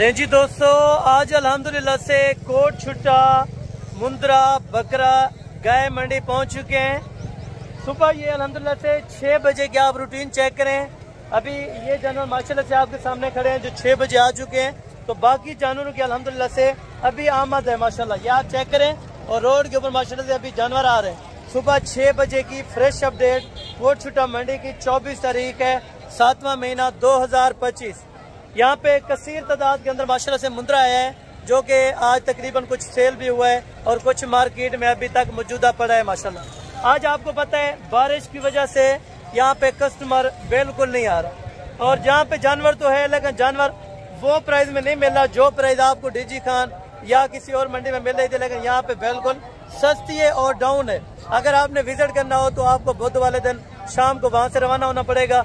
नहीं जी दोस्तों, आज अल्हम्दुलिल्लाह से कोट छुट्टा मुंद्रा बकरा गाय मंडी पहुंच चुके हैं। सुबह ये अल्हम्दुलिल्लाह से 6 बजे की आप रूटीन चेक करें। अभी ये जानवर माशाल्लाह से आपके सामने खड़े हैं जो 6 बजे आ चुके हैं। तो बाकी जानवरों की अल्हम्दुलिल्लाह से अभी आमद है माशाल्लाह, ये आप चेक करें। और रोड के ऊपर माशाल्लाह से अभी जानवर आ रहे हैं। सुबह 6 बजे की फ्रेश अपडेट कोट छुट्टा मंडी की 24 तारीख है 7वां महीना 2025। यहाँ पे कसीर तादाद के अंदर माशाल्लाह से मुंद्रा आया है जो कि आज तकरीबन कुछ सेल भी हुआ है और कुछ मार्केट में अभी तक मौजूदा पड़ा है माशाल्लाह। आज आपको पता है बारिश की वजह से यहाँ पे कस्टमर बिल्कुल नहीं आ रहा और जहाँ पे जानवर तो है लेकिन जानवर वो प्राइस में नहीं मिल रहा जो प्राइस आपको डीजी खान या किसी और मंडी में मिल रही थी, लेकिन यहाँ पे बिल्कुल सस्ती है और डाउन है। अगर आपने विजिट करना हो तो आपको बुध वाले दिन शाम को वहाँ से रवाना होना पड़ेगा।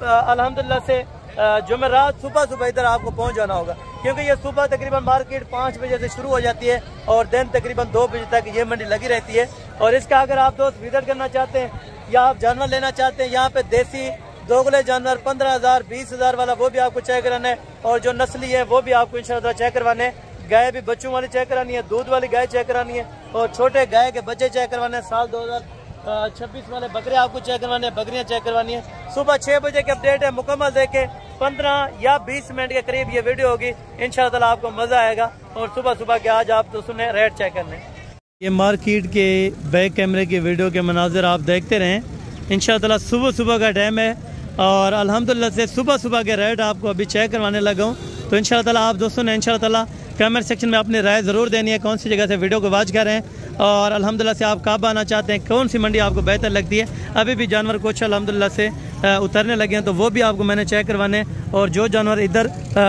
अल्हम्दुलिल्लाह से जुमेरात सुबह इधर आपको पहुंच जाना होगा क्योंकि ये सुबह तकरीबन मार्केट 5 बजे से शुरू हो जाती है और दिन तकरीबन 2 बजे तक ये मंडी लगी रहती है। और इसका अगर आप दोस्त विजिट करना चाहते हैं या आप जानवर लेना चाहते हैं, यहाँ पे देसी दोगले जानवर 15,000 20,000 वाला वो भी आपको चेक कराना है और जो नस्ली है वो भी आपको इंशाल्लाह चेक करवाने हैं। गाय भी बच्चों वाली चेक करानी है, दूध वाली गाय चेक करानी है और छोटे गाय के बच्चे चेक करवाने हैं। साल 2026 वाले बकरे आपको चेक करवाने हैं, बकरियां चेक करवानी है। सुबह 6 बजे की अपडेट है, मुकम्मल देखे 15 या 20 मिनट के करीब ये वीडियो होगी। इंशाल्लाह आपको मजा आएगा। और सुबह के आज आप तो सुने रेट चेक करने। ये मार्केट के बैक कैमरे की वीडियो के मनाजिर आप देखते रहें। इंशाल्लाह सुबह का टाइम है और अल्हम्दुलिल्लाह से सुबह के रेट आपको अभी चेक करवाने लगा हूँ। तो इंशाल्लाह आप दोस्तों ने इंशाल्लाह कमेंट सेक्शन में अपनी राय ज़रूर देनी है कौन सी जगह से वीडियो को वॉच कर रहे हैं और अल्हम्दुलिल्लाह से आप कब आना चाहते हैं, कौन सी मंडी आपको बेहतर लगती है। अभी भी जानवर कुछ अल्हम्दुलिल्लाह से उतरने लगे हैं तो वो भी आपको मैंने चेक करवाने और जो जानवर इधर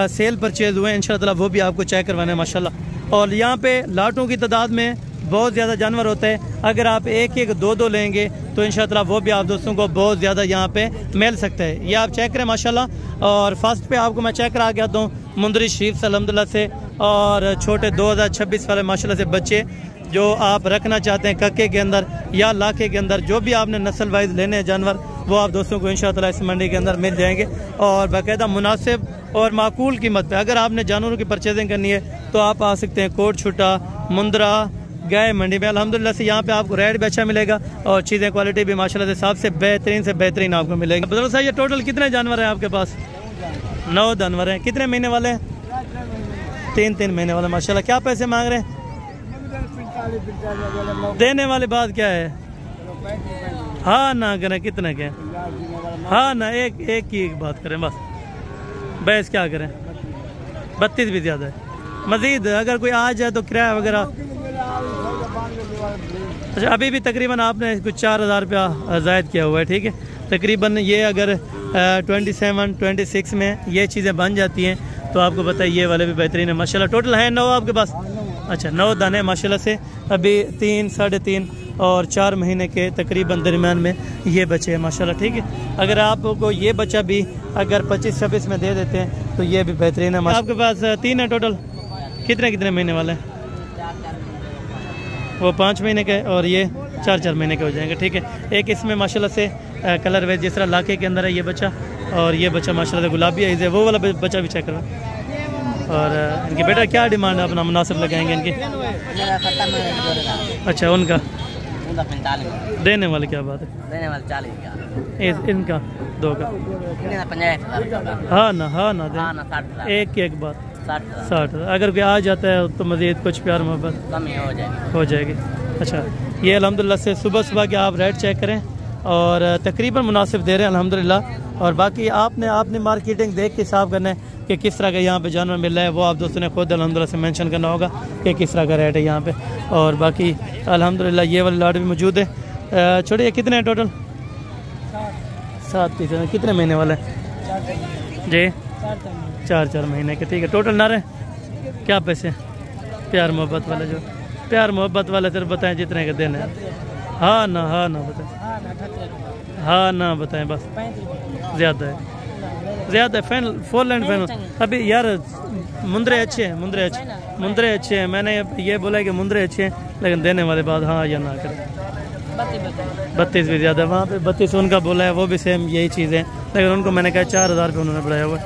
सेल परचेज हुए हैं इंशाल्लाह वो भी आपको चेक करवाने माशाल्लाह। और यहाँ पे लाटों की तादाद में बहुत ज़्यादा जानवर होते हैं। अगर आप एक 2 लेंगे तो इंशाल्लाह वो भी आप दोस्तों को बहुत ज़्यादा यहाँ पे मिल सकता है। ये आप चेक करें माशाल्लाह। और फर्स्ट पे आपको मैं चेक करा के आता हूँ मुंदरी शरीफ से अल्हम्दुलिल्लाह से और छोटे 2026 वाले माशाल्लाह से बच्चे जो आप रखना चाहते हैं कक्के के अंदर या लाखे के अंदर, जो भी आपने नस्ल वाइज लेने हैं जानवर वो आप दोस्तों को इंशाल्लाह इस मंडी के अंदर मिल जाएंगे और बाकायदा मुनासिब और माकूल कीमत पे। अगर आपने जानवरों की परचेजिंग करनी है तो आप आ सकते हैं कोट छुट्टा मुंद्रा गाय मंडी में। अल्हम्दुलिल्लाह से यहाँ पे आपको रेट भी अच्छा मिलेगा और चीज़ें क्वालिटी भी माशाल्लाह से सबसे बेहतरीन आपको मिलेगी। बदल साहब ये टोटल कितने जानवर हैं आपके पास? 9 जानवर हैं। कितने महीने वाले हैं? 3 महीने वाले माशाल्लाह। क्या पैसे मांग रहे हैं? देने वाली बात क्या है? हाँ ना करें कितने के? हाँ ना एक की बात करें बस। बहस क्या करें? 32 भी ज़्यादा है। मज़ीद अगर कोई आ जाए तो किराया वगैरह? अच्छा अभी भी तकरीबन आपने कुछ 4,000 रुपया ज़ायद किया हुआ है, ठीक है। तकरीबन ये अगर 27-26 में ये चीज़ें बन जाती हैं तो आपको पता है ये वाले भी बेहतरीन है माशाल्लाह। टोटल है 9 आपके पास? अच्छा 9 दाने माशाल्लाह से। अभी 3, 3.5 और 4 महीने के तकरीबन दरमियान में ये बच्चे हैं माशाल्लाह, ठीक है। अगर आपको ये बच्चा भी अगर 25-26 में दे देते हैं तो ये भी बेहतरीन है। आपके पास 3 है टोटल। कितने महीने वाले हैं? वो 5 महीने के और ये 4 महीने के हो जाएंगे, ठीक है। एक इसमें माशाल्लाह से कलर वेज जिस तरह लाके के अंदर है ये बच्चा और ये बच्चा माशाल्लाह से गुलाबी है, वो वाला बच्चा भी चेक करो। और इनकी बेटा क्या डिमांड है अपना मुनासिब लगाएंगे इनकी? अच्छा उनका देने वाले क्या बात है? देने वाले 40 इनका 2 का। हाँ ना एक बात 60। अगर कोई आ जाता है तो मज़ीद कुछ प्यार मोहब्बत कमी हो जाएगी। अच्छा ये अल्हम्दुलिल्लाह से सुबह के आप रेट चेक करें और तकरीबन मुनासिब दे रहे हैं अल्हम्दुलिल्लाह। और बाकी आपने मार्केटिंग देख के हिसाब करना है कि किस तरह का यहाँ पे जानवर मिल रहा है, वो आप दोस्तों ने खुद अल्हम्दुलिल्लाह से मेंशन करना होगा कि किस तरह का रेट है यहाँ पे। और बाकी अल्हम्दुलिल्लाह ये वाले लाट भी मौजूद है। छोड़िए कितने हैं टोटल? 7 पीस। कितने महीने वाले जी? 4 महीने के, ठीक है। टोटल ना रहे क्या पैसे? प्यार मोहब्बत वाले जो प्यार मोहब्बत वाले सिर्फ बताएं जितने के देने हैं। हाँ ना बताएं। हाँ ना बताएं बस। ज़्यादा है फुल एंड फाइनल। अभी यार मुंद्रे अच्छे हैं। मैंने ये बोला है कि मुंद्रे अच्छे हैं लेकिन देने वाले बात हाँ या ना करें। 32 भी ज़्यादा। वहाँ पे 32 उनका बोला है, वो भी सेम यही चीज़ है लेकिन उनको मैंने कहा 4,000 रुपये उन्होंने बढ़ाया हुआ है।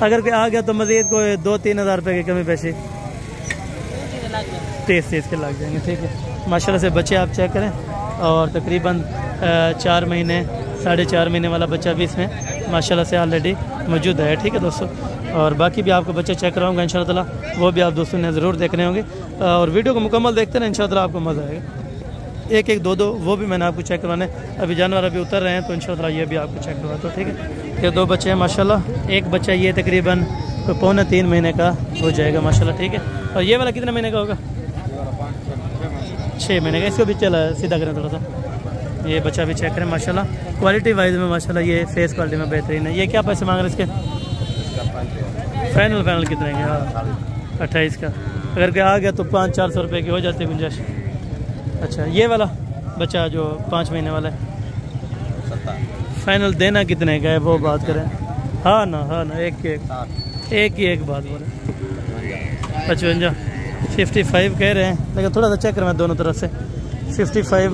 अगर कोई आ गया तो मज़ीद कोई 2-3 हज़ार रुपये की कमी पेशी 30 के लग जाएंगे। ठीक है, माशाल्लाह से बच्चे आप चेक करें और तकरीबन 4 महीने 4.5 महीने वाला बच्चा भी इसमें माशाल्लाह से ऑलरेडी मौजूद है। ठीक है दोस्तों, और बाकी भी आपको बच्चे चेक कराऊंगा इंशाल्लाह, वो भी आप दोस्तों ने ज़रूर देखने होंगे और वीडियो को मुकम्मल देखते हैं इंशाल्लाह, आपको मज़ा आएगा। एक एक दो वो भी मैंने आपको चेक करवाने, अभी जानवर अभी उतर रहे हैं तो इंशाल्लाह ये भी आपको चेक करवाता हूँ। ठीक है, ये 2 बच्चे हैं माशाल्लाह, एक बच्चा ये तकरीबन 3.25 महीने का हो जाएगा माशाल्लाह। ठीक है, और ये वाला कितने महीने का होगा? 6 महीने का। इसको भी चला सीधा करें थोड़ा सा, ये बच्चा भी चेक करें माशाल्लाह, क्वालिटी वाइज में माशाल्लाह ये फेस क्वालिटी में बेहतरीन है। ये क्या पैसे मांग रहे हैं इसके? फाइनल कितने के? हाँ 28 का। अगर कोई आ गया तो 500-400 रुपये की हो जाती है गुंजाइश। अच्छा, ये वाला बच्चा जो 5 महीने वाला है फाइनल देना कितने का है वो बात करें? हाँ ना एक ही एक बात बोले। 55 55 कह रहे हैं, लेकिन थोड़ा सा चेक करें दोनों तरफ से। 55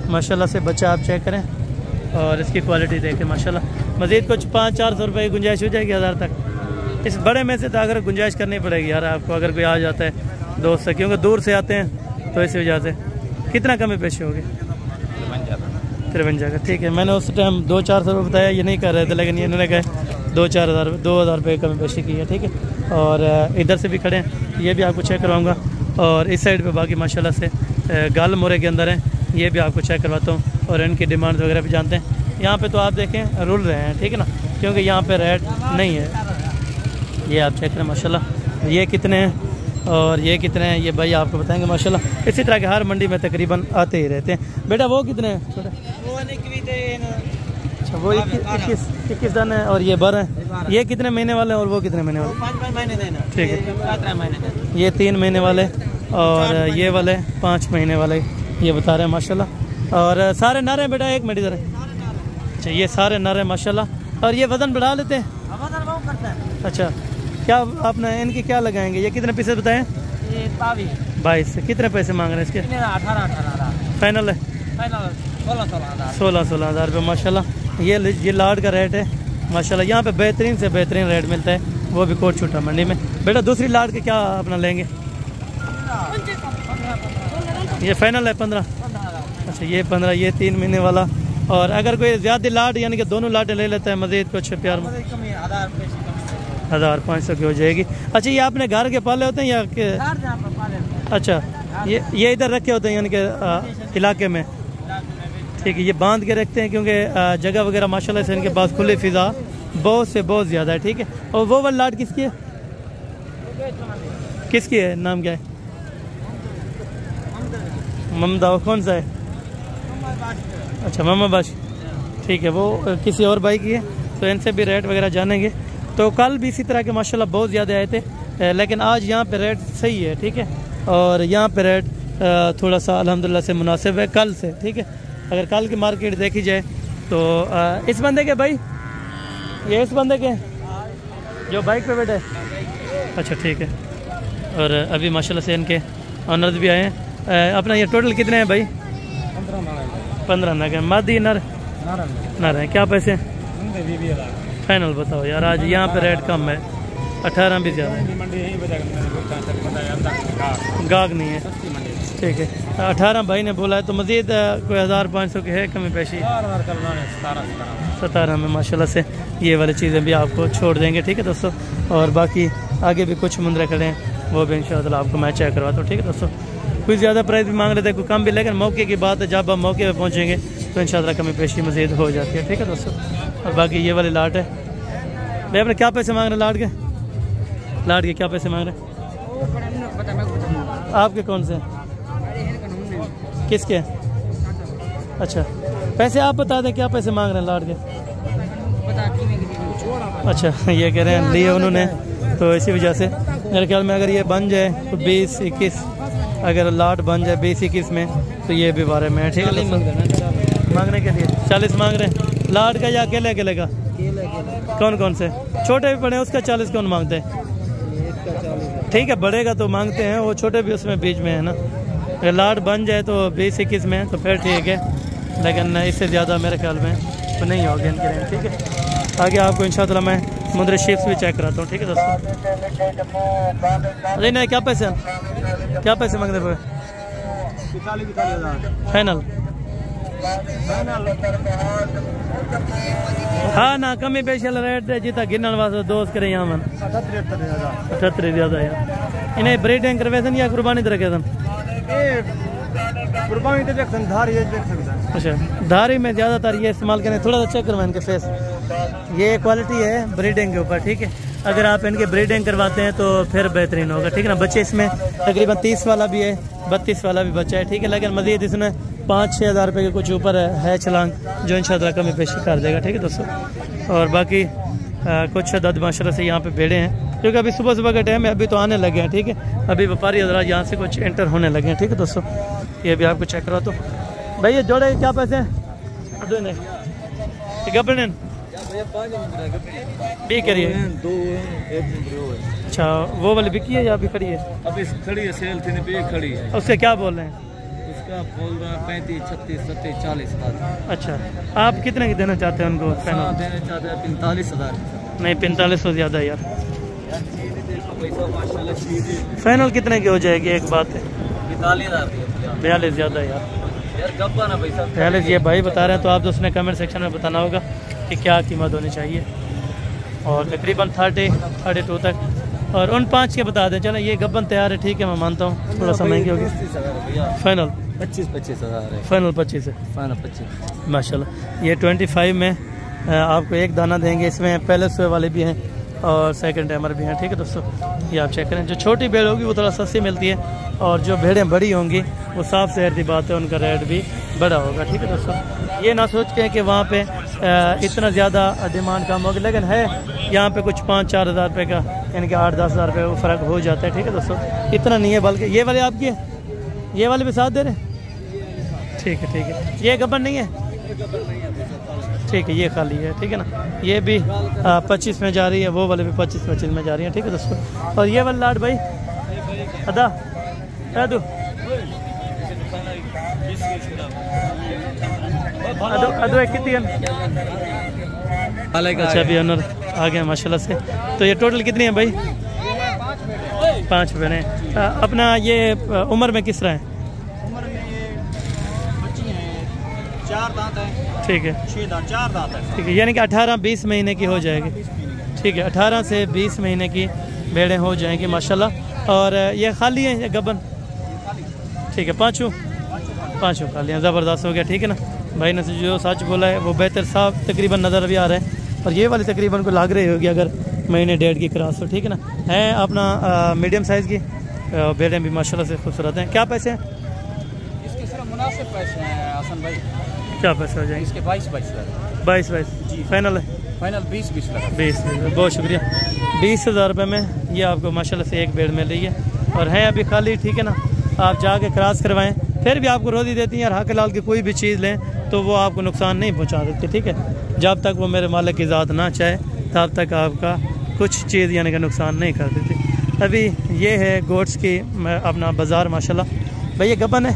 माशाल्लाह से बच्चा आप चेक करें और इसकी क्वालिटी देखें माशाल्लाह। मज़ीद कुछ 500-400 रुपये की गुंजाइश हो जाएगी 1000 तक। इस बड़े में से तो अगर गुंजाइश करनी पड़ेगी यार आपको, अगर कोई आ जाता है दोस्त से, क्योंकि दूर से आते हैं तो इस वजह से। कितना कमी पेशी होगी? 53 का। ठीक है, मैंने उस टाइम 200-400 रुपये बताया, ये नहीं कर रहे थे, लेकिन इन्होंने कहा 2-4 हज़ार रुपये कमी पेशी की है। ठीक है, और इधर से भी खड़े हैं, ये भी आपको चेक करवाऊँगा, और इस साइड पर बाकी माशाल्लाह से गाल मोरे के अंदर हैं, ये भी आपको चेक करवाता हूँ और इनकी डिमांड वगैरह भी जानते हैं। यहाँ पे तो आप देखें रुल रहे हैं, ठीक है ना, क्योंकि यहाँ पे रेट नहीं है। ये आप चेक करें माशाल्लाह, ये कितने हैं और ये कितने हैं ये भाई आपको बताएंगे माशाल्लाह। इसी तरह के हर मंडी में तकरीबन आते ही रहते हैं। बेटा वो कितने हैं? अच्छा, वो 21 दाने हैं और ये 12 हैं। ये कितने महीने वाले हैं और वो कितने महीने वाले? 5 महीने देना। ठीक है, ये 3 महीने वाले और ये वाले 5 महीने वाले ये बता रहे हैं माशाल्लाह। और सारे नर हैं बेटा? एक मिनट इधर है। अच्छा, ये सारे नर हैं माशाल्लाह। और ये वजन बढ़ा लेते हैं? वजन वो करता है। अच्छा, क्या आपने इनकी क्या लगाएंगे? ये कितने पीसेस बताएं? ये 22 से। कितने पैसे मांग रहे हैं इसके? 18 फाइनल है? 16 हज़ार रुपये माशाल्लाह। ये लाड का रेट है माशाल्लाह। यहाँ पे बेहतरीन से बेहतरीन रेट मिलता है, वो भी कोट छुट्टा मंडी में। बेटा दूसरी लाड के क्या अपना लेंगे? ये फाइनल है 15। अच्छा, ये 15, ये 3 महीने वाला। और अगर कोई ज़्यादा लाट यानी कि दोनों लाटें ले लेता है मज़ीद कुछ प्यार में 1500 की हो जाएगी। अच्छा, ये आपने घर के पाले होते हैं या के? अच्छा, ये इधर रखे होते हैं यानी कि इलाके में? ठीक है, ये बांध के रखते हैं क्योंकि जगह वगैरह माशाल्लाह से इनके पास खुली फिजा बहुत ज़्यादा है। ठीक है, और वो वाली लाट किसकी है? किसकी है? नाम क्या है? ममदा। कौन सा है? अच्छा, मामा बाश। ठीक है, वो किसी और भाई की है, तो इनसे भी रेट वगैरह जानेंगे। तो कल भी इसी तरह के माशाल्लाह बहुत ज़्यादा आए थे, लेकिन आज यहाँ पे रेट सही है। ठीक है, और यहाँ पे रेट थोड़ा सा अल्हम्दुलिल्लाह से मुनासिब है कल से। ठीक है, अगर कल की मार्केट देखी जाए तो इस बंदे के भाई, ये इस बंदे के जो बाइक पे बैठे? अच्छा, ठीक है। और अभी माशाल्लाह से इनके ऑनर्स भी आए हैं। अपना ये टोटल कितने हैं भाई? 15 नग है। मादी नर है। क्या पैसे फाइनल बताओ यार? आज यहाँ पे रेट कम है, 18 भी ज़्यादा है, गाहक नहीं है। ठीक है, 18 भाई ने बोला है, तो मज़ीद कोई 1500 की है कमी पेशी? 17 में माशाल्लाह से ये वाली चीज़ें भी आपको छोड़ देंगे। ठीक है दोस्तों, और बाकी आगे भी कुछ मुंदरे खड़े हैं, वो भी इंशाल्लाह आपको मैं चेक करवाता हूँ। ठीक है दोस्तों, कुछ ज़्यादा प्राइस भी मांग लेते हैं, कोई कम भी, लेकिन मौके की बात है, जब आप मौके पे पहुँचेंगे तो इंशाल्लाह कमी पेशी मज़ीद हो जाती है। ठीक है दोस्तों, और बाकी ये वाली लाट है। भाई अपने क्या पैसे मांग रहे हैं लाट के क्या पैसे मांग रहे हैं? आपके कौन से? किसके? अच्छा, पैसे आप बता दें, क्या पैसे मांग रहे हैं लाट के? अच्छा, ये कह रहे हैं लिए उन्होंने, तो इसी वजह से मेरे ख्याल में अगर ये बन जाए तो 20-21, अगर लाट बन जाए 20-21 में तो ये भी बारे में है। ठीक है, मांगने के लिए 40 मांग रहे हैं लाट का या अकेले का? कौन से छोटे भी पड़े हैं उसका 40 कौन मांगते हैं? ठीक है, बढ़ेगा तो मांगते हैं, वो छोटे भी उसमें बीच में है ना। अगर लाट बन जाए तो 20-21 में तो फिर ठीक है, लेकिन इससे ज़्यादा मेरे ख्याल में तो नहीं होगा इनके रेंज। ठीक है, आगे आपको इंशाल्लाह मैं मुंद्रा शेप्स भी चेक कराता हूँ, ठीक है दोस्तों। अरे नहीं, क्या पैसे मांगते पे? 45,000 फाइनल। हाँ ना, कमी पेशल रेट जितना गिनने वास्ते दोस्त करे यहाँ मन 78 ज़्यादा यार। इन्हें ब्रीडिंग करवे सन या कुर्बानी तो रखे सन? कुर्बानी तो देख धारी देख सकता है। अच्छा, धारी में ज़्यादातर ये इस्तेमाल करें। थोड़ा सा चेक करवाएं इनके फेस, ये क्वालिटी है ब्रीडिंग के ऊपर, ठीक है। अगर आप इनके ब्रीडिंग करवाते हैं तो फिर बेहतरीन होगा, ठीक है ना। बच्चे इसमें तकरीबन 30 वाला भी है, 32 वाला भी बच्चा है, ठीक है। लेकिन मज़ीद इसमें 5-6 हज़ार रुपये के कुछ ऊपर है छलांग, जो इंशाअल्लाह कमी पेशी कर देगा, ठीक है दोस्तों। और बाकी कुछ अदद माशाल्लाह से यहाँ पे भेड़े हैं, क्योंकि अभी सुबह सुबह का टाइम है, अभी तो आने लगे हैं, ठीक है। अभी व्यापारी हज़रात यहाँ से कुछ एंटर होने लगे हैं, ठीक है दोस्तों। ये भी आपको चेक करा तो भाई, ये जोड़े क्या पैसे हैं? भी करिए। अच्छा, वो वाली बिकी है या अभी खड़ी है? अभी खड़ी है, सेल थी भी खड़ी है। उससे क्या बोल रहे हैं? उसका बोल रहा है 35, 36, 37, 40 हज़ार। अच्छा, आप कितने की देना चाहते हैं उनको? देना चाहते हैं 45,000। नहीं, 4500 ज़्यादा यार। फाइनल कितने की हो जाएगी? एक बात है, 42 ज़्यादा यार। 42 ये भाई बता रहे हैं, तो आप दोस्तों ने कमेंट सेक्शन में बताना होगा कि क्या कीमत होनी चाहिए। और तकरीबन 30-32 तक, और उन 5 के बता दें। चलो, ये गब्बन तैयार है, ठीक है, मैं मानता हूँ थोड़ा सा महंगी होगी। फाइनल 25 हज़ार है। फाइनल 25 है। फाइनल 25 माशाल्लाह। ये 25 में आपको एक दाना देंगे। इसमें पहले सोए वाले भी हैं और सेकंड टाइमर भी हैं, ठीक है दोस्तों। ये आप चेक करें। जो छोटी भेड़ होगी वो थोड़ा सस्ती मिलती है, और जो भेड़ें बड़ी होंगी वो साफ ज़ाहिर सी बात है उनका रेट भी बड़ा होगा, ठीक है दोस्तों। ये ना सोच के कि वहाँ पे इतना ज़्यादा डिमांड कम होगी, लेकिन है यहाँ पे कुछ 5-4 हज़ार रुपये का, यानी कि 8-10 हज़ार रुपये का फ़र्क हो जाता है, ठीक है दोस्तों। इतना नहीं है, बल्कि ये वाले आपकी है, ये वाले भी साथ दे रहे हैं, ठीक है, ठीक है। ये गब्बन नहीं है, ठीक है, ये खाली है, ठीक है ना। ये भी 25 में जा रही है, वो वाले भी 25 में जा रही है, ठीक है दोस्तों। और ये वाला लाट भाई अदा अदो कितनी है? अच्छा, अभी ऑनर आ गए माशाल्लाह से। तो ये टोटल कितनी है भाई? 5 बने। अपना ये उम्र में किस तरह है? उम्र में बच्ची हैं, 4 दांत हैं, ठीक है, 6 दांत, 4 दांत है, ठीक है। यानी कि 18-20 महीने की हो जाएगी, ठीक है। 18 से 20 महीने की भेड़ें हो जाएंगी माशाल्लाह। और ये खाली है, ये गब्बन, ठीक है। पाँचों खाली हैं, ज़बरदस्त हो गया, ठीक है ना। भाई ने जो सच बोला है वो बेहतर साफ तकरीबन नज़र भी आ रहा है। और ये वाली तकरीबन को लाग रही होगी अगर महीने 1.5 की क्रॉस हो, ठीक है ना। है अपना मीडियम साइज़ की भेड़ें भी माशाल्लाह से खूबसूरत हैं। क्या पैसे हैं इसके? सिर्फ मुनासिब पैसे हैं हसन भाई। क्या पैसे हो जाएंगे इसके? 22 22 जी। फाइनल है? फाइनल 20 लगा। 20। बहुत शुक्रिया। 20,000 रुपये में ये आपको माशाल्लाह से एक भेड़ मिल रही है, और है अभी खाली, ठीक है ना। आप जाके क्रॉस करवाएं, फिर भी आपको रोज़ी देती हैं। और हक लाल की कोई भी चीज़ लें तो वो आपको नुकसान नहीं पहुंचा देती, ठीक है। जब तक वो मेरे मालिक की ज़ात ना चाहे तब तक आपका कुछ चीज़ यानी कि नुकसान नहीं कर देती। अभी ये है गोट्स की अपना बाज़ार माशाल्लाह। भाई ये गब्बन है,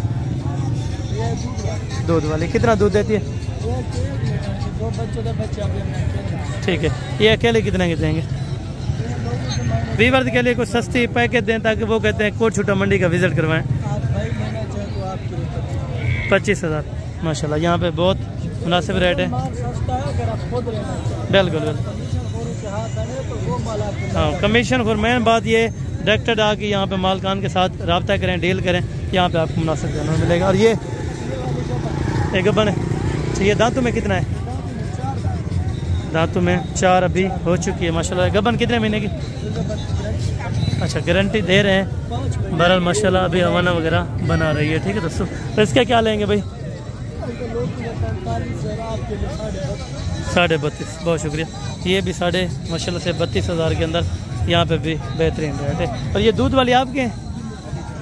दूध वाली, कितना दूध देती है? 2 बच्चों के बच्चे, ठीक है। ये अकेले कितने के देंगे? वीवर्स के लिए कुछ सस्ती पैकेज दें ताकि वो कहते हैं कोट छुट्टा मंडी का विजिट करवाएं। 25,000 माशाल्लाह। यहाँ पे बहुत मुनासिब रेट है। बिल्कुल हाँ, कमीशन फॉर मेन बात ये डायरेक्टर आके यहाँ पे मालकान के साथ रब्ता करें, डील करें, यहाँ पे आपको मुनासिब दाम मिलेगा। और ये एक गब्बन है, अच्छा। ये दांतों में कितना है? दांतों में 4 अभी हो चुकी है माशाल्लाह। गब्बन कितने महीने की? अच्छा, गारंटी दे रहे हैं। बहरहाल माशाल्लाह अभी हवाना वगैरह बना रही है, ठीक है दोस्तों। तो इसका क्या लेंगे भाई? 32.5। बहुत शुक्रिया। ये भी माशाल्लाह से 32,000 के अंदर यहाँ पे भी बेहतरीन रेट है। और ये दूध वाली आपके हैं?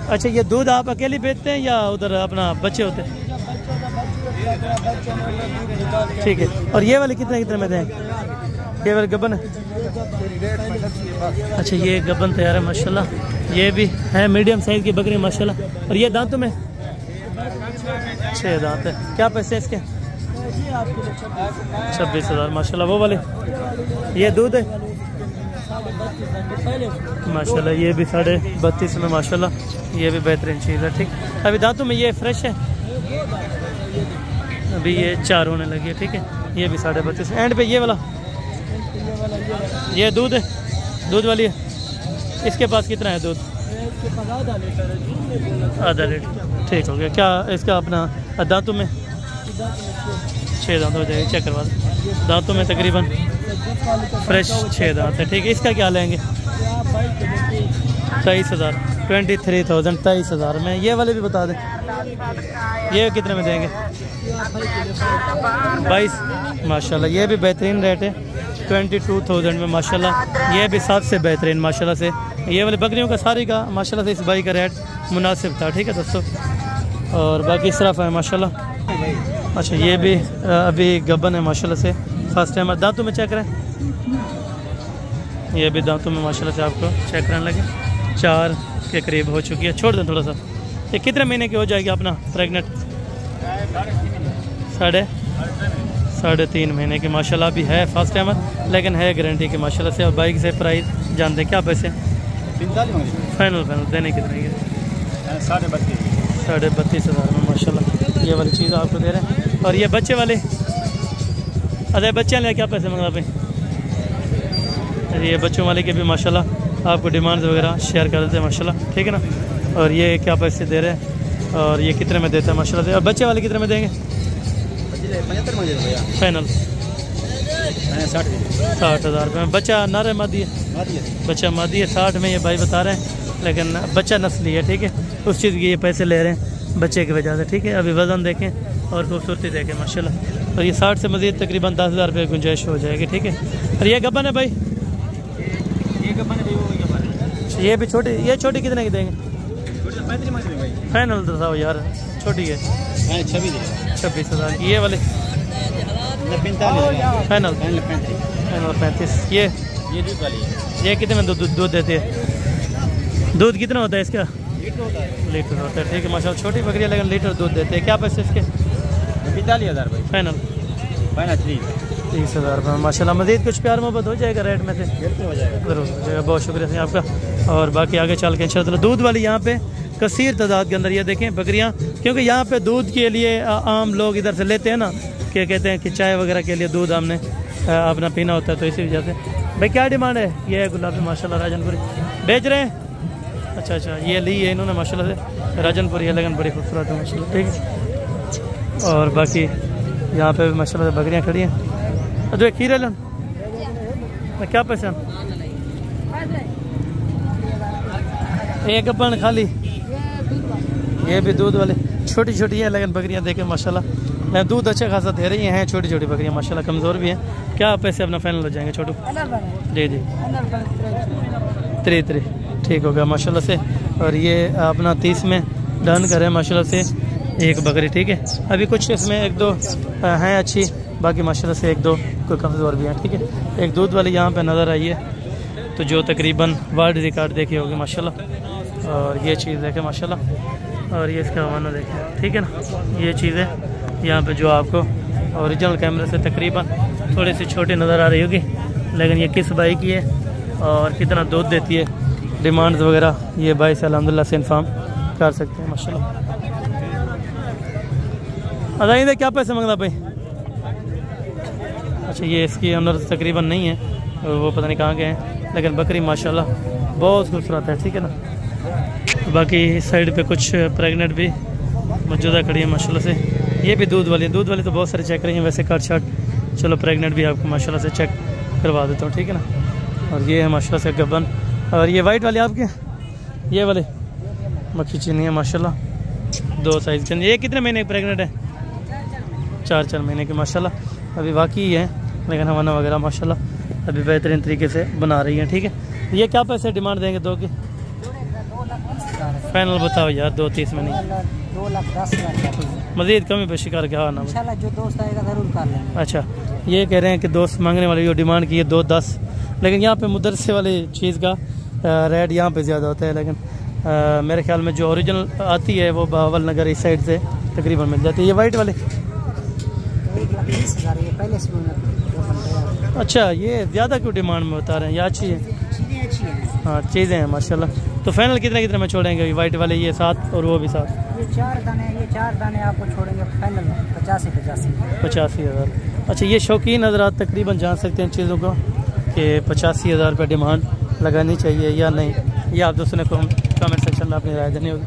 अच्छा, ये दूध आप अकेले बेचते हैं या उधर अपना बच्चे होते हैं? ठीक है। और ये वाले कितने में दें? ये वाले गब्बन है? अच्छा, ये गब्बन तैयार है माशाल्लाह। ये भी है मीडियम साइज़ की बकरी माशाल्लाह। और ये दांतों में 6 दांत है। क्या पैसे इसके? 26,000 26,000 माशाल्लाह। वो वाले ये दूध है? माशाल्लाह ये भी 32.5 में माशाल्लाह, ये भी बेहतरीन चीज़ है। ठीक, अभी दांतों में ये फ्रेश है, अभी ये 4 होने लगी है। ठीक है, ये भी 32.5। एंड पे ये वाला, ये दूध है, दूध वाली है, इसके पास कितना है दूध? आधा लीटर। ठीक हो गया। क्या इसका अपना दांतों में 6 दांत हो जाएगी, चेक करवा दो। दांतों में तकरीबन फ्रेश 6 दांत है। ठीक है, इसका क्या लेंगे? 23,000, 23,000, 23,000 में। ये वाले भी बता दें, ये कितने में देंगे? 22 माशाल्लाह, ये भी बेहतरीन रेट है, 22,000 में माशाल्लाह। ये भी सबसे बेहतरीन माशाल्लाह से। ये वाले बकरियों का सारी का माशाल्लाह से इस भाई का रेट मुनासिब था। ठीक है दोस्तों, और बाकी इस तरफ है माशाल्लाह। अच्छा, ये भी अभी गब्बन है माशाल्लाह से, फर्स्ट टाइम। दांतों में चेक करें, ये भी दांतों में माशाल्लाह से आपको चेक कराने लगे, 4 के करीब हो चुकी है। छोड़ दें थोड़ा सा। ये कितने महीने की हो जाएगी अपना प्रेगनेंट? 3.5 महीने की माशाल्लाह अभी है, फर्स्ट टाइम, लेकिन है गारंटी की माशाल्लाह से। और बाइक से प्राइस जानते हैं क्या पैसे? 45 फाइनल देने कितने के? 32,500 में माशाल्लाह ये वाली चीज़ आपको दे रहे हैं। और ये बच्चे वाले, अरे बच्चे वाले क्या पैसे मंगा पे? ये बच्चों वाले के भी माशाल्लाह आपको डिमांड्स वगैरह शेयर कर देते हैं माशाल्लाह। ठीक है ना, और ये क्या पैसे दे रहे हैं और ये कितने में देते हैं माशाल्लाह से। और बच्चे वाले कितने में देंगे? 75 फाइनल 60,000 रुपये में। बच्चा नर है मादी है? बच्चा मादी है, 60 में ये भाई बता रहे हैं, लेकिन बच्चा नस्ली है। ठीक है, उस चीज़ के ये पैसे ले रहे हैं बच्चे की वजह से। ठीक है, अभी वज़न देखें और खूबसूरती देखें माशाल्लाह। और ये 60 से मज़ीद तकरीबन 10,000 रुपये गुंजाइश हो जाएगी। ठीक है, और ये गब्बन है भाई, ये भी छोटी, ये छोटी कितने की देंगे? फाइनल बताओ यार, छोटी है 26,000 की। ये वाले फाइनल 35। ये दूध वाली है, ये कितने में दूध देते हैं? दूध कितना होता है इसका? लीटर होता है। ठीक है माशाल्लाह, छोटी बकरी है लेकिन लीटर दूध देते हैं। क्या पैसे इसके? 45,000 भाई। फाइनल 30,000 रुपये माशाल्लाह। मज़ीद कुछ प्यार मोहब्बत हो जाएगा रेट में से? हो जाएगा, ज़रूर हो जाएगा। बहुत शुक्रिया आपका। और बाकी आगे चल के इंशाल्लाह दूध वाली यहाँ पे कसीर तादाद के अंदर ये देखें बकरियाँ, क्योंकि यहाँ पे दूध के लिए आम लोग इधर से लेते हैं ना, क्या कहते हैं कि चाय वगैरह के लिए दूध हमने अपना पीना होता है, तो इसी वजह से। भाई क्या डिमांड है? ये है गुलाबी माशाल्लाह राजनपुरी बेच रहे हैं। अच्छा, ये ली है इन्होंने माशाल्लाह से, राजनपुरी है लेकिन बड़ी खूबसूरत है माशाल्लाह। ठीक है, और बाकी यहाँ पे भी माशाल्लाह से बकरियाँ खड़ी हैं। जो खीरे लन क्या पैसे? एक अपन खाली, ये भी दूध वाले, छोटी छोटी है लेकिन बकरियाँ देखें माशाल्लाह दूध अच्छा खासा दे रही हैं। छोटी छोटी बकरियाँ माशाल्लाह, कमज़ोर भी हैं। क्या पैसे अपना फाइनल हो जाएंगे छोटू? जी 3 ठीक हो गया माशाल्लाह से। और ये अपना 30 में डन करें माशाल्लाह से एक बकरी। ठीक है, अभी कुछ इसमें 1-2 हैं अच्छी, बाकी माशाल्लाह से 1-2 कोई कमज़ोर भी हैं। ठीक है, एक दूध वाली यहाँ पे नज़र आई है, तो जो तकरीबन वर्ल्ड रिकॉर्ड देखी होगी माशाल्लाह। और ये चीज़ देखें माशाल्लाह, और ये इसका हवाना देखें। ठीक है ना, ये चीज़ है यहाँ पे जो आपको ओरिजिनल कैमरे से तकरीबन थोड़ी सी छोटी नज़र आ रही होगी, लेकिन ये किस भाई की है और कितना दूध देती है, डिमांड्स वगैरह ये भाई से अल्हम्दुलिल्लाह से इन्फॉर्म कर सकते हैं माशाल्लाह। अदाई क्या पैसे मांगता भाई? अच्छा, ये इसकी अंदर तकरीबन नहीं है, वो पता नहीं कहाँ गए हैं, लेकिन बकरी माशाल्लाह बहुत खूबसूरत है। ठीक है ना, बाकी इस साइड पे कुछ प्रेग्नेंट भी मौजूदा खड़ी है माशाल्लाह से। ये भी दूध वाली तो बहुत सारे चेक रही हैं वैसे कट शर्ट। चलो प्रेग्नेंट भी आपको माशाल्लाह से चेक करवा देता हूँ। ठीक है ना, और ये है माशाल्लाह से गब्बन। और ये वाइट वाले आपके, ये वाले मक्खी चीनी है माशाल्लाह, 2 साइज़ के। ये कितने महीने प्रेग्नेंट है? 4 महीने की माशाल्लाह। अभी बाकी है लेकिन हवाना वगैरह माशाल्लाह अभी बेहतरीन तरीके से बना रही हैं। ठीक है, ये क्या पैसे डिमांड देंगे दो की? फाइनल बताओ यार, 2.30 में नहीं, 2,10,000 मज़ीद कमी पे शिकार क्या ना इंशाल्लाह, जो दोस्त आएगा ज़रूर कर लेंगे। अच्छा, ये कह रहे हैं कि दोस्त मांगने वाले जो डिमांड की है 2.10, लेकिन यहाँ पे मुदरसे वाली चीज़ का रेट यहाँ पे ज़्यादा होता है, लेकिन मेरे ख्याल में जो ओरिजिनल आती है वो बहावल नगर इस साइड से तकरीबन मिल जाती है। ये वाइट वाले 1,20,000 ये पहले से। अच्छा, ये ज़्यादा क्यों डिमांड में बता रहे हैं? ये अच्छी है। हाँ चीज़ें हैं माशाल्लाह। तो फाइनल कितने में छोड़ेंगे? वाइट वाले ये 7 और वो भी 7? ये 4 दाने आपको छोड़ेंगे फाइनल 85,000। अच्छा, ये शौकीन हज़रात तकरीबन जान सकते हैं चीज़ों को कि 85,000 रुपये डिमांड लगानी चाहिए या नहीं, ये आप दोस्तों ने कमेंट सेक्शन में अपनी राय देनी होगी।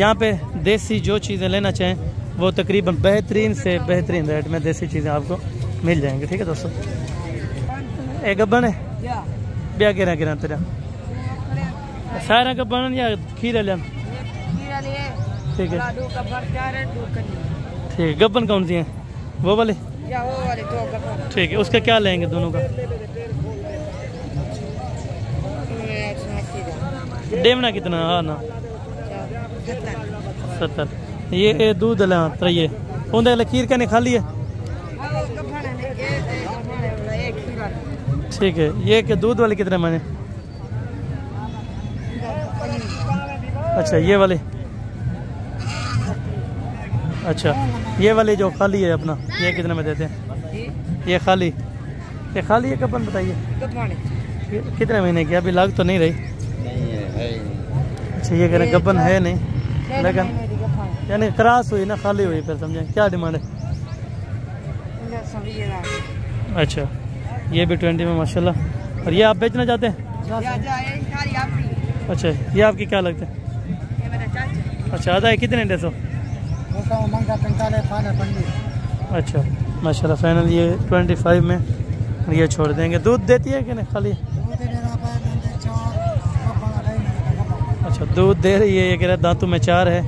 यहाँ पे देसी जो चीज़ें लेना चाहें वो तकरीबन बेहतरीन से बेहतरीन रेट में देसी चीज़ें आपको मिल जाएंगी। ठीक है दोस्तों, एक गब्बन है ब्याह गिरा तेरा सारा गब्बन या खीरा लिया? ठीक है ठीक। गब्बन कौन सी है? वो वाले? ठीक है, उसका क्या लेंगे दोनों का? डेमना कितना? हाँ ना 70। ये दूध ये उनके लकीर का खाली है? ठीक है, ये के दूध वाले कितने मैंने? अच्छा ये वाले, अच्छा ये वाले जो खाली है अपना, ये कितने में देते हैं? ये खाली है कपन बताइए कितने महीने की? अभी लाग तो नहीं रही। अच्छा ये कह रहे गबन है नहीं, लेकिन यानी क्रॉस हुई ना, खाली हुई, फिर समझे क्या डिमांड है? अच्छा ये भी 20 में माशाल्लाह। और ये आप बेचना चाहते हैं? अच्छा ये आपकी क्या लगता है? अच्छा आधा है कितने? 150। अच्छा माशाल्लाह फाइनल ये 25 में ये छोड़ देंगे। दूध देती है कि नहीं खाली? अच्छा दूध दे रही है, ये कह रहा है दांतों में 4 है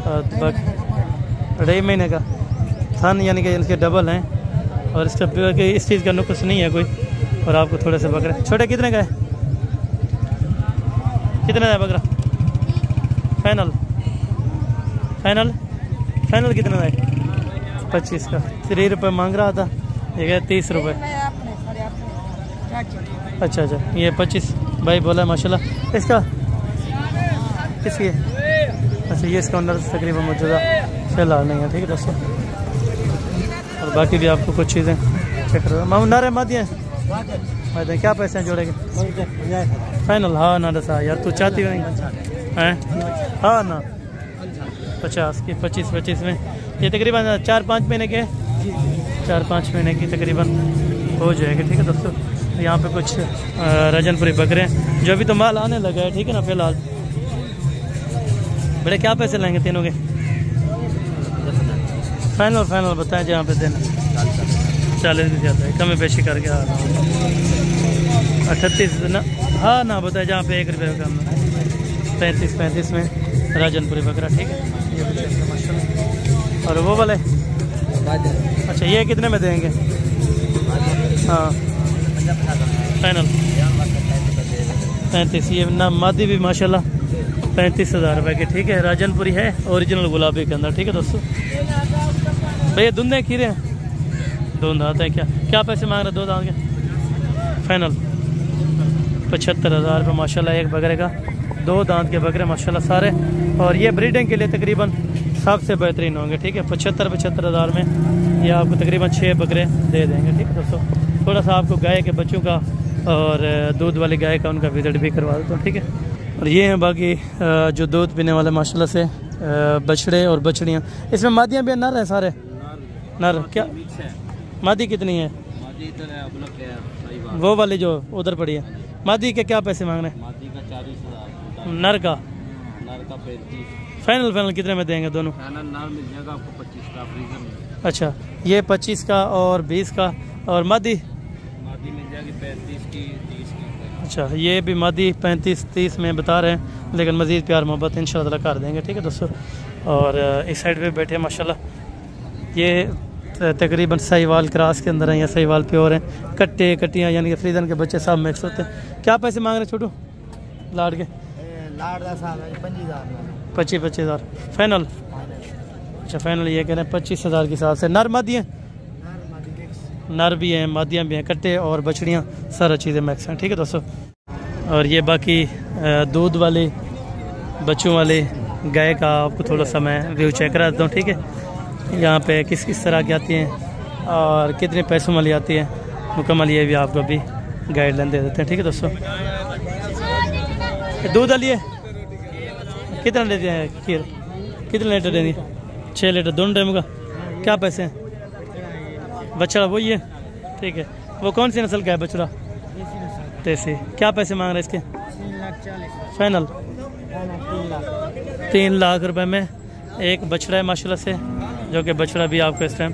और 2.5 महीने का थन, यानी कि इनके डबल हैं और इस चीज़ का नुक्स नहीं है कोई। और आपको थोड़े से बकरे छोटे कितने का है? कितने का बकरा? फाइनल कितने का है? 25 का। 3 रुपये मांग रहा था, ये क्या 30 रुपये। अच्छा ये 25 भाई बोला माशाल्लाह। इसका किसकी है? अच्छा ये इसका अंदर तकरीबन मौजूदा फिलहाल नहीं है। ठीक है दोस्तों, और बाकी भी आपको कुछ चीज़ें चेक करो। मामू नारे मादिए हैं क्या पैसे हैं जोड़ेंगे? फाइनल हाँ ना दसा यार, तू चाहती हो नहीं हैं? हाँ ना 50 की 25 में ये तकरीबन 4-5 महीने के, 4-5 महीने की तकरीबन हो जाएगी। ठीक है दोस्तों, यहाँ पे कुछ रजनपुरी बकरे हैं जो अभी तो माल आने लगा है। ठीक है ना, फिलहाल बड़े क्या पैसे लेंगे तीनों के? फाइनल बताएं जहाँ पे देना। 40 भी ज़्यादा है, कमी पेशी करके 38 ना, हाँ ना बताए जहाँ पे 1 रुपये का कम है। 35 में राजनपुरी बकरा। ठीक है, ये भी माशाल्लाह। और वो वाले अच्छा ये कितने में देंगे? हाँ फाइनल 35। ये ना मादी भी माशाल्लाह 35,000 रुपये की। ठीक है, राजनपुरी है ओरिजिनल गुलाबी के अंदर। ठीक है दोस्तों, भैया धुंधे खीरे हैं? धुंध आता है क्या पैसे मांग रहे? 2 दांत के फाइनल 75,000 रुपये माशाल्लाह एक बकरे का। 2 दांत के बकरे माशाल्लाह सारे, और ये ब्रीडिंग के लिए तकरीबन सबसे बेहतरीन होंगे। ठीक है, 75,000 में ये आपको तकरीबन 6 बकरे दे देंगे। ठीक है दोस्तों, थोड़ा सा आपको गाय के बच्चों का और दूध वाली गाय का उनका विजिट भी करवा देता हूँ। ठीक है, और ये हैं बाकी जो दूध पीने वाले माशाल्लाह से बछड़े और बछड़ियाँ। इसमें मादियाँ भी नर हैं सारे? नर क्या? मादी कितनी है? वो वाली जो उधर पड़ी है, मादी के क्या पैसे मांग रहे हैं? मादी का 40,000, नर का 35। फाइनल कितने में देंगे दोनों? नर मिल जाएगा आपको 25 का फ्रीजर में। अच्छा ये 25 का और 20 का, और मादी मिल जाएगी 35 की 30 की। अच्छा ये भी मादी 35-30 में बता रहे हैं, लेकिन मज़ीद प्यार मोहब्बत इंशाल्लाह कर देंगे। ठीक है दोस्तों, और इस साइड पे बैठे माशाल्लाह ये तकरीबन साहिवाल क्रॉस के अंदर हैं या साहिवाल प्योर हैं। कट्टियाँ यानी कि फ्रीजन के बच्चे सब मिक्स होते हैं। क्या पैसे मांग रहे छोटू लाड़ के? 25,000 फाइनल। अच्छा फाइनल ये कह रहे हैं 25,000 के हिसाब से। नर मादी हैं? नर भी हैं, मादियाँ भी हैं, कट्टे और बछड़ियाँ सारा चीज़ें मैक्स हैं। ठीक है दोस्तों, और ये बाकी दूध वाले बच्चों वाले गाय का आपको थोड़ा सा मैं व्यू चेक करा देता हूँ। ठीक है, यहाँ पे किस तरह की आती हैं और कितने पैसों वाली आती है मुकम्मल, ये भी आपको अभी गाइडलाइन दे देते हैं। ठीक है दोस्तों, दूध डालिए कितना लेते हैं खीर, कितने लीटर देंगे? 6 लीटर दोनों टाइम का। क्या पैसे हैं? बछड़ा वही है, ठीक है। वो कौन सी नस्ल का है बछड़ा? देसी। क्या पैसे मांग रहे हैं इसके? 3,40,000 फाइनल 3 लाख रुपए में एक बछड़ा है माशाल्लाह से, जो कि बछड़ा भी आपको इस टाइम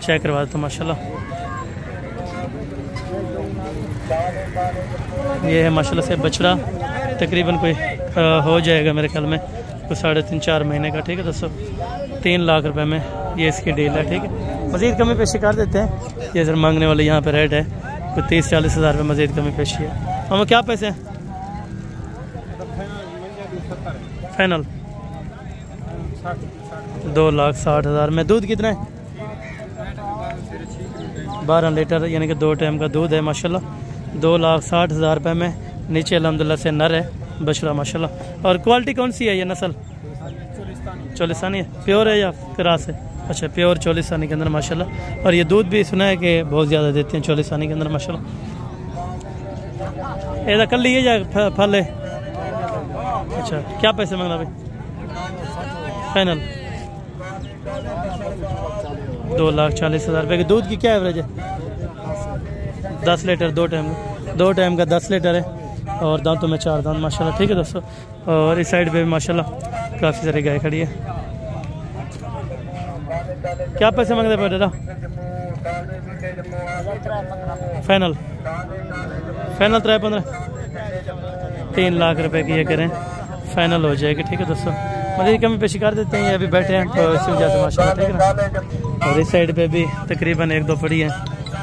चेक करवा देता हूँ माशाल्लाह। ये है माशाल्लाह से बछड़ा, तकरीबन कोई हो जाएगा मेरे ख्याल में कुछ 3.5-4 महीने का, ठीक है दोस्तों। 3 लाख रुपए में ये इसकी डील है, ठीक है। मज़ीद कमी पेशी कर देते हैं। ये सर मांगने वाले यहाँ पे रेट है कोई 30-40 हज़ार रुपये मज़ीद कमी पेशी है। हम क्या पैसे हैं? फाइनल 2,60,000 में। दूध कितना है? 12 लीटर, यानी कि 2 टाइम का दूध है माशाल्लाह। 2,60,000 रुपये में। नीचे अल्हम्दुलिल्लाह से नर है बछड़ा माशाल्लाह। और क्वालिटी कौन सी है ये नस्ल? चोलिस्तानी है। प्योर है या क्रास है? अच्छा प्योर चोलिस्तानी के अंदर माशाल्लाह। और ये दूध भी सुना है कि बहुत ज़्यादा देते हैं चोलिस्तानी के अंदर माशाल्लाह। ये कल लिए जाए फल है। अच्छा क्या पैसे मांगना भाई? फाइनल 2,40,000 रुपये की। दूध की क्या एवरेज है? 10 लीटर 2 टाइम का 10 लीटर है। और दांतों में 4 दांत माशाल्लाह, ठीक है दोस्तों। और इस साइड पे भी माशाल्लाह काफ़ी सारी गाय खड़ी है। क्या पैसे मांगते हैं दादा? फाइनल 3.15 3 लाख रुपए की ये करें, फाइनल हो जाएगी, ठीक है दोस्तों। मज़ीद कमी पेशी कर देते हैं, ये अभी बैठे हैं तो इसी वजह से माशाल्लाह, ठीक है ना। और इस साइड पे भी तकरीबन 1-2 पड़ी हैं,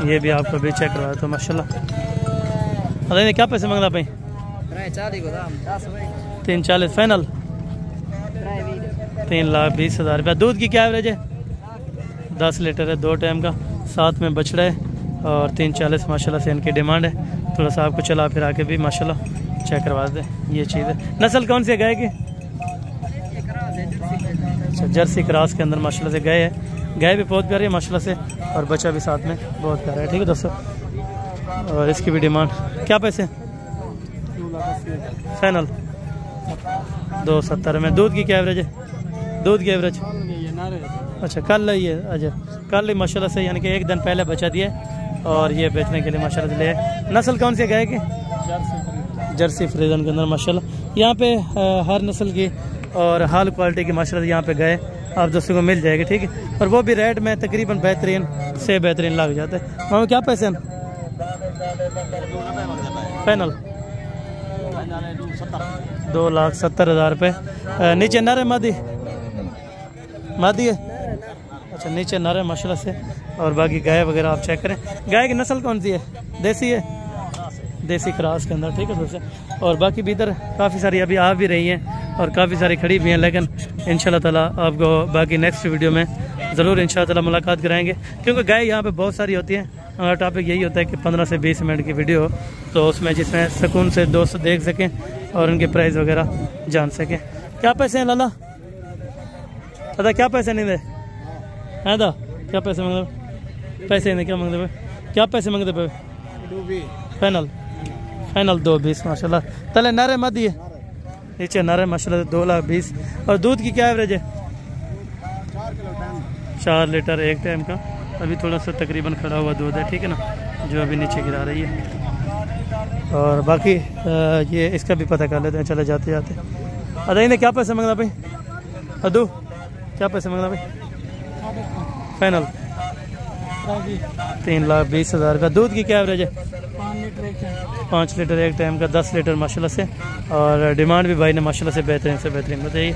ये भी आपको भी चेक करवा तो माशाल्लाह। अरे क्या पैसे मांगना भाई? 3,40 फाइनल 3,20,000 रुपया। दूध की क्या एवरेज है? 10 लीटर है 2 टाइम का, साथ में बछड़ा है। और 3,40 माशाल्लाह से इनकी डिमांड है। थोड़ा सा आपको चला फिरा के भी माशाल्लाह चेक करवा दें। ये चीज़ है। नस्ल कौन सी है गाय की? अच्छा जर्सी क्रॉस के अंदर माशाल्लाह से गाय है। गाय भी बहुत प्यारी है माशाल्लाह से, और बच्चा भी साथ में बहुत प्यारा है, ठीक है दोस्तों। और इसकी भी डिमांड क्या पैसे? फाइनल 2,70 में। दूध की क्या एवरेज है? दूध की एवरेज अच्छा कल ये अच्छा कल ही माशाल्लाह से, यानी कि 1 दिन पहले बचा दिया और ये बेचने के लिए माशाल्लाह से ले। नस्ल कौन सी गाय की? जर्सी फ्रीजन के अंदर माशाल्लाह। यहाँ पे हर नस्ल की और हाल क्वालिटी की माशाल्लाह यहाँ पे गाय आप दोस्तों को मिल जाएगी, ठीक है। और वो भी रेट में तकरीबन बेहतरीन से बेहतरीन लग जाता है। वहाँ क्या पैसे हैं? फाइनल 2,70,000 रुपये। नीचे नर है मादी है? अच्छा नीचे नर है माशाल्लाह से। और बाकी गाय वगैरह आप चेक करें। गाय की नस्ल कौन सी है? देसी है, देसी क्रॉस के अंदर, ठीक है दोस्तों। और बाकी भी इधर काफ़ी सारी अभी आ भी रही हैं और काफ़ी सारी खड़ी भी हैं, लेकिन इंशाल्लाह ताला आपको बाकी नेक्स्ट वीडियो में ज़रूर इंशाल्लाह ताला मुलाकात कराएंगे, क्योंकि गाय यहाँ पे बहुत सारी होती हैं। हमारा टॉपिक यही होता है कि 15 से 20 मिनट की वीडियो हो, तो उसमें जिसमें सुकून से दोस्त देख सकें और उनके प्राइस वगैरह जान सकें। क्या पैसे हैं लाला? दादा क्या पैसे नहीं दे? है दा क्या पैसे मांगते? पैसे नहीं क्या मांगते पे? क्या पैसे मांगते पे? फाइनल 2,20 माशाल्लाह। तले नारे मत दिए, नीचे नारे माशाल्लाह 2,20,000। और दूध की क्या एवरेज है? 4 लीटर 1 टाइम का। अभी थोड़ा सा तकरीबन खड़ा हुआ दूध है, ठीक है ना, जो अभी नीचे गिरा रही है। और बाकी ये इसका भी पता कर लेते हैं चले जाते जाते। अदा इन्हें क्या पैसे मांगना भाई? अदू क्या पैसे मांगना भाई? फाइनल 3,20,000 का। दूध की क्या एवरेज है? 5 लीटर 1 टाइम का, 10 लीटर माशाल्लाह से। और डिमांड भी भाई ने माशाल्लाह से बेहतरीन बताइए।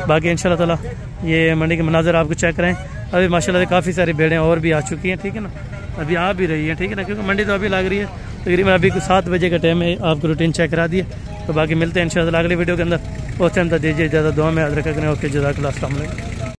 बाकी इंशाल्लाह ताला ये मंडी के मनाजर आपको चेक करें। अभी माशाल्लाह से काफ़ी सारी भेड़ें और भी आ चुकी हैं, ठीक है ना, अभी आ भी रही हैं, ठीक है ना, क्योंकि मंडी तो अभी लग रही है। तकरीबन अभी 7 बजे का टाइम है, आपको रूटीन चेक करा दिए। तो बाकी मिलते हैं इंशाल्लाह अगली वीडियो के अंदर। उस टाइम तक दीजिए ज़्यादा दुआ में याद रखा करें। ओके जज़ाकल्लाह, अस्सलाम वालेकुम।